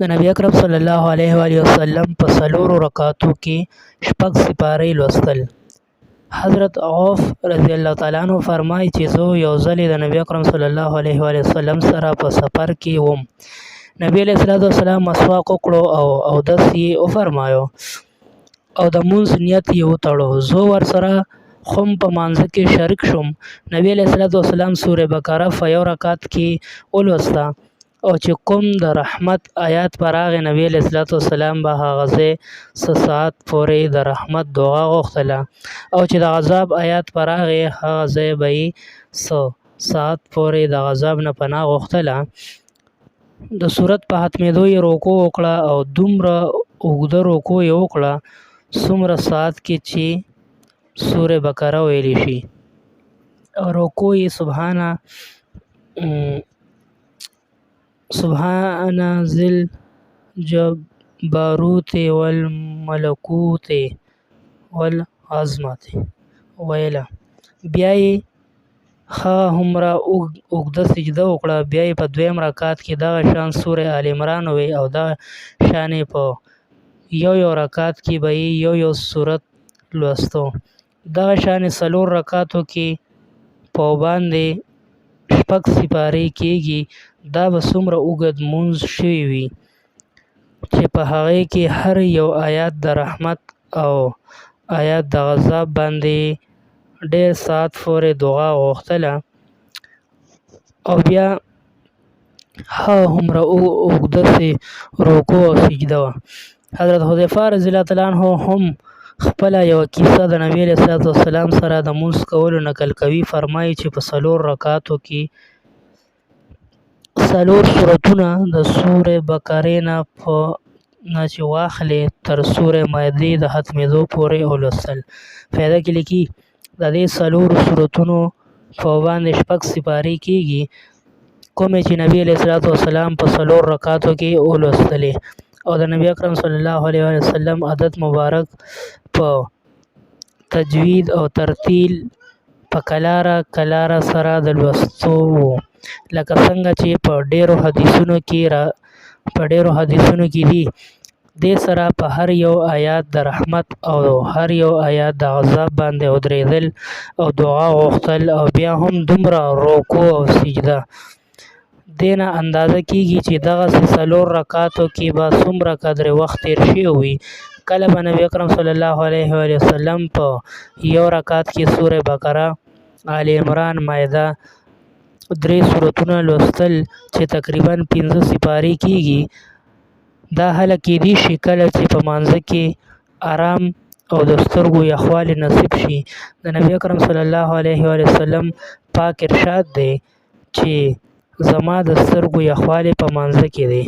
د نبی اکرم صلی الله علیه و آله وسلم په څلورو رکعاتو کې شپږ سپارې لوستل. حضرت عوف رضی الله تعالی عنہ فرمایي چې زه یو ځل د نبی اکرم صلی الله علیه و آله وسلم سره په سفر کې وم. نبی علیہ الصلوۃ والسلام مسواک وکړو او داس یې وفرمایو او د مونږ نیت یې وتړو. زه ورسره خم په مانځ کې شریک شوم. نبی علیہ الصلوۃ والسلام سوره بقره په یو رکعت کې ولوسته او چې کوم د رحمت آیات پر هغه نبی علیہ الصلوۃ والسلام به هغه ساعت پورې د رحمت دعا غوښتله او چې د عذاب آیات پر هغه به ساعت پورې د عذاب نه پناه غوښتله. د صورت په ختمېدو یې رکوع وکړه او دومره اوږده رکوع یې وکړه څومره ساعت کې چې سوره بقره ویلی شي. او رکوع یې سبحان ذی الجبروت والملکوت والعظمت ویله. بیا یې هغه اوږده سجده وکړه. بیا یې په دویم رکعت کې دغه شان سوره آل عمران وی او دغه شان په یو رکعت کې به یو سورت لوستو. دغه شان څلور رکعاتو کې په باندې شپږ سپارې کېږي. دا به څومره اوږد مونځ شوی وي چې په هغې کې هر یو آیات د رحمت او آیات د عذاب باندې ډېر ساعت پورې دعا غوښتله او بیا هغومره اوږده رکوع او سجده وه. حضرت حذیفه رضی الله تعالی عنه هم خپله یوه کیسه د نبی علیه الصلوۃ والسلام سره د مونځ کولو نقل کوي. فرمایي چې په څلور رکعاتو کې څلور سورتونه د سوره بقرې نه چې واخلې تر سوره مائده د ختمېدو پورې ولوستل. فایده کې لیکي د دې څلورو سورتونو په باندې شپږ سپارې کېږي کومې چې نبی علیه الصلوۃ والسلام په څلور رکعاتو کې ولوستلې او د نبی اکرم صلی الله علیه وسلم عادت مبارک په تجوید او ترتیل په کلاره سره د لوستو وو. لکه څنګه چې په ډیرو حدیثونو کې دي. دې سره په هر یو آیات د رحمت او هر یو آیات د عذاب باندې ودرېدل او دعا غوښتل او بیا هم دومره رکوع او سجده. دې نه اندازه کېږي چې دغسې څلور رکعاتو کې به څومره قدر وخت تېر شوی وي. کله به نبی اکرم صلی الله علیه وسلم په یو رکعت کې سوره بقره، آل عمران، مائده 3 سورتونه لوستل چې تقریبا 15 سپارې کېږي. دا هله کېدی شي کله چې په مانځه کې آرام او د سترګو یخوالی نصیب شي. د نبی اکرم صلی الله علیه وسلم پاک ارشاد دی چې زما د سترګو یخوالی په مانځه کې دی.